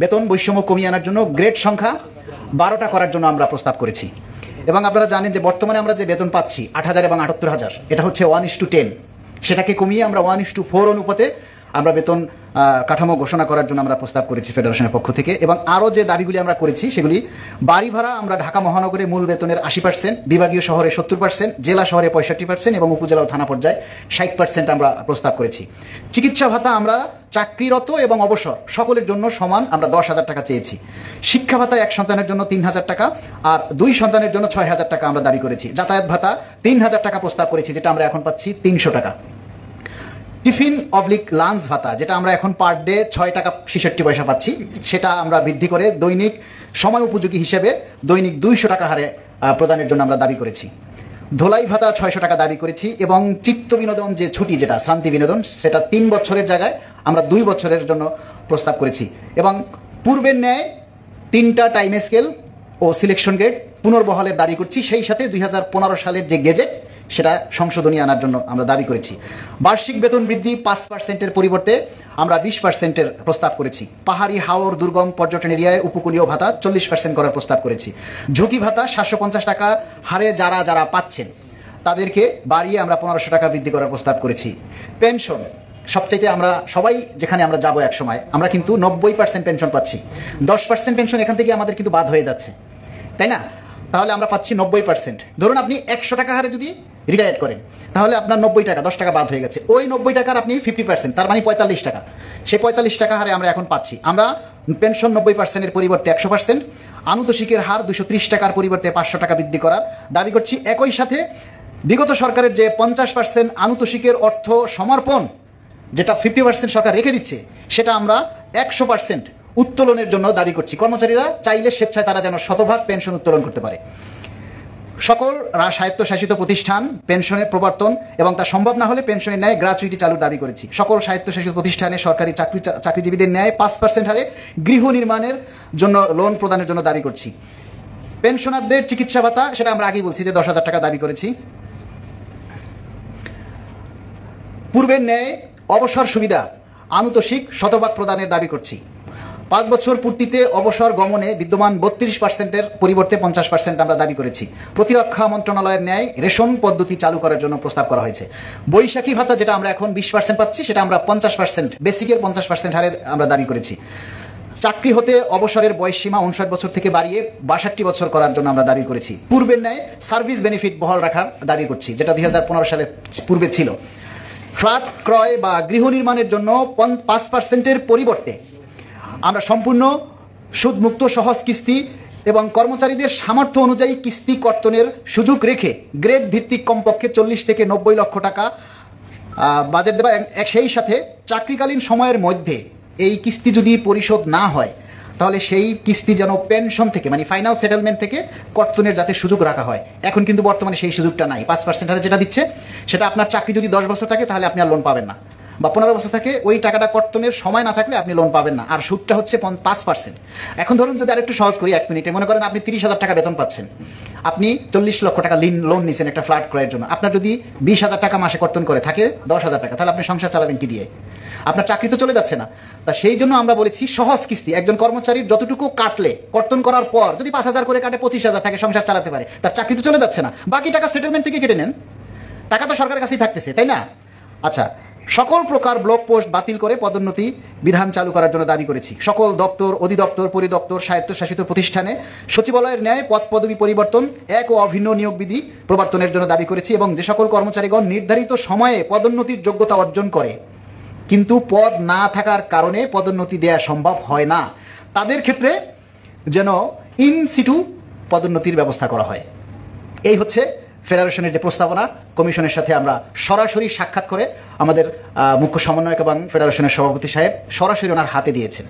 বেতন বৈষম্য কমিয়ে আনার জন্য গ্রেড সংখ্যা 12টা করার জন্য আমরা প্রস্তাব করেছি। এবং আপনারা জানেন যে বর্তমানে আমরা যে বেতন পাচ্ছি 8,000 এবং 78,000, এটা হচ্ছে 1:10, সেটাকে কমিয়ে আমরা 1:4 অনুপাতে আমরা বেতন কাঠামো ঘোষণা করার জন্য আমরা প্রস্তাব করেছি ফেডারেশনের পক্ষ থেকে। এবং আরও যে দাবিগুলি আমরা করেছি সেগুলি, বাড়ি ভাড়া আমরা ঢাকা মহানগরে মূল বেতনের 80%, বিভাগীয় শহরে 70%, জেলা শহরে 65% এবং উপজেলা ও থানা পর্যায়ে 60% আমরা প্রস্তাব করেছি। চিকিৎসা ভাতা আমরা চাকরিরত এবং অবসর সকলের জন্য সমান আমরা 10,000 টাকা চেয়েছি। শিক্ষা ভাতা 1 সন্তানের জন্য 3,000 টাকা আর 2 সন্তানের জন্য 6,000 টাকা আমরা দাবি করেছি। যাতায়াত ভাতা 3,000 টাকা প্রস্তাব করেছি, যেটা আমরা এখন পাচ্ছি 300 টাকা। টিফিন লাঞ্চ ভাতা, যেটা আমরা এখন পার ডে 6 টাকা 66 পয়সা পাচ্ছি, সেটা আমরা বৃদ্ধি করে দৈনিক সময় উপযোগী হিসেবে দৈনিক 200 টাকা হারে প্রদানের জন্য আমরা দাবি করেছি। ধোলাই ভাতা 600 টাকা দাবি করেছি। এবং চিত্ত বিনোদন যে ছুটি, যেটা শ্রান্তি বিনোদন, সেটা 3 বছরের জায়গায় আমরা 2 বছরের জন্য প্রস্তাব করেছি। এবং পূর্বের ন্যায় 3টা টাইম স্কেল ও সিলেকশন গ্রেড পুনর্বহালের দাবি করছি। সেই সাথে 2015 সালের যে গেজেট, সেটা সংশোধনী আনার জন্য আমরা দাবি করেছি। বার্ষিক বেতন বৃদ্ধি 5%-এর পরিবর্তে আমরা 20%-এর প্রস্তাব করেছি। পাহাড়ি, হাওর, দুর্গম পর্যটন এরিয়ায় উপকূলীয় ভাতা 40% করার প্রস্তাব করেছি। ঝুঁকি ভাতা 750 টাকা হারে যারা পাচ্ছেন তাদেরকে বাড়িয়ে আমরা 1500 টাকা বৃদ্ধি করার প্রস্তাব করেছি। পেনশন সবচাইতে আমরা সবাই যেখানে আমরা যাবো এক সময়, আমরা কিন্তু 90% পেনশন পাচ্ছি। 10% পেনশন এখান থেকে আমাদের কিন্তু বাদ হয়ে যাচ্ছে, তাই না? তাহলে আমরা পাচ্ছি 90%। ধরুন আপনি 100 টাকা হারে যদি রিটায়ার করেন, তাহলে আপনার 90 টাকা, 10 টাকা বাদ হয়ে গেছে। ওই 90 টাকার আপনি 50%, তার মানে 45 টাকা। সেই 45 টাকা হারে আমরা এখন পাচ্ছি। আমরা পেনশন 90%-এর পরিবর্তে 100%, আনুতোষিকের হার 230 টাকার পরিবর্তে 500 টাকা বৃদ্ধি করার দাবি করছি। একই সাথে বিগত সরকারের যে 50% আনুতোষিকের অর্থ সমর্পণ, যেটা 50% সরকার রেখে দিচ্ছে, সেটা আমরা 100% উত্তোলনের জন্য দাবি করছি। কর্মচারীরা চাইলে স্বেচ্ছায় তারা যেন শতভাগ পেনশন উত্তোলন করতে পারে। সকল স্বায়ত্তশাসিত প্রতিষ্ঠান পেনশনের প্রবর্তন এবং তা সম্ভব না হলে পেনশনের ন্যায় গ্র্যাচুইটি চালুর দাবি করেছি। সকল স্বায়ত্তশাসিত প্রতিষ্ঠানে সরকারি চাকরিজীবীদের ন্যায় 5% হারে গৃহ নির্মাণের জন্য লোন প্রদানের জন্য দাবি করছি। পেনশনারদের চিকিৎসা ভাতা, সেটা আমরা আগেই বলছি যে 10,000 টাকা দাবি করেছি। পূর্বের ন্যায় অবসর সুবিধা আনুতোষিক শতভাগ প্রদানের দাবি করছি। 5 বছর পূর্তিতে অবসর গমনে বিদ্যমান 32%-এর পরিবর্তে 50% আমরা দাবি করেছি। প্রতিরক্ষা মন্ত্রণালয়ের ন্যায় রেশন পদ্ধতি চালু করার জন্য প্রস্তাব করা হয়েছে। বৈশাখী ভাতা, যেটা আমরা এখন 20% পাচ্ছি, সেটা আমরা 50%, বেসিকের 50% হারে আমরা দাবি করেছি। চাকরি হতে অবসরের বয়সসীমা 59 বছর থেকে বাড়িয়ে 62 বছর করার জন্য আমরা দাবি করেছি। পূর্বের ন্যায় সার্ভিস বেনিফিট বহাল রাখার দাবি করছি, যেটা 2015 সালের পূর্বে ছিল। ফ্ল্যাট ক্রয় বা গৃহ নির্মাণের জন্য 5%-এর পরিবর্তে আমরা সম্পূর্ণ সুদমুক্ত সহজ কিস্তি এবং কর্মচারীদের সামর্থ্য অনুযায়ী কিস্তি কর্তনের সুযোগ রেখে গ্রেড ভিত্তিক কমপক্ষে 40 থেকে 90 লক্ষ টাকা বাজেট দেওয়া। সেই সাথে চাকরিকালীন সময়ের মধ্যে এই কিস্তি যদি পরিশোধ না হয়, তাহলে সেই কিস্তি যেন পেনশন থেকে, মানে ফাইনাল সেটেলমেন্ট থেকে কর্তনের যাতে সুযোগ রাখা হয়। এখন কিন্তু বর্তমানে সেই সুযোগটা নাই। 5% হারে যেটা দিচ্ছে, সেটা আপনার চাকরি যদি 10 বছর থাকে তাহলে আপনি আর লোন পাবেন না, বা 15 বছর থাকে ওই টাকাটা কর্তনের সময় না থাকলে আপনি লোন পাবেন না। আর সুদটা হচ্ছে 5%। এখন ধরুন যদি আরেকটু সহজ করি, 1 মিনিটে মনে করেন আপনি 30,000 টাকা বেতন পাচ্ছেন, আপনি 40 লক্ষ টাকা লোন নিয়েছেন একটা ফ্ল্যাট ক্রয়ের জন্য। আপনার যদি 20,000 টাকা মাসে কর্তন করে থাকে 10,000 টাকা, তাহলে আপনি সংসার চালাবেন কি দিয়ে? আপনার চাকরি তো চলে যাচ্ছে না। তা সেই জন্য আমরা বলেছি সহজ কিস্তি, একজন কর্মচারীর যতটুকু কাটলে কর্তন করার পর যদি 5,000 করে কাটে 25,000 টাকা সংসার চালাতে পারে, তার চাকরি তো চলে যাচ্ছে না। বাকি টাকা সেটেলমেন্ট থেকে কেটে নেন, টাকা তো সরকারের কাছেই থাকতেছে, তাই না? আচ্ছা, সকল প্রকার ব্লক পোস্ট বাতিল করে পদোন্নতি বিধান চালু করার জন্য দাবি করেছি। সকল দপ্তর, অধিদপ্তর, পরিদপ্তর, স্বায়ত্তশাসিত প্রতিষ্ঠানে সচিবালয়ের ন্যায় পদ পদবি পরিবর্তন, এক ও অভিন্ন নিয়োগ বিধি প্রবর্তনের জন্য দাবি করেছি। এবং যে সকল কর্মচারীগণ নির্ধারিত সময়ে পদোন্নতির যোগ্যতা অর্জন করে কিন্তু পদ না থাকার কারণে পদোন্নতি দেওয়া সম্ভব হয় না, তাদের ক্ষেত্রে যেন ইন সিটু পদোন্নতির ব্যবস্থা করা হয়। এই হচ্ছে ফেডারেশনের যে প্রস্তাবনা। কমিশনের সাথে আমরা সরাসরি সাক্ষাৎ করে আমাদের মুখ্য সমন্বয়ক এবং ফেডারেশনের সভাপতি সাহেব সরাসরি ওনার হাতে দিয়েছেন।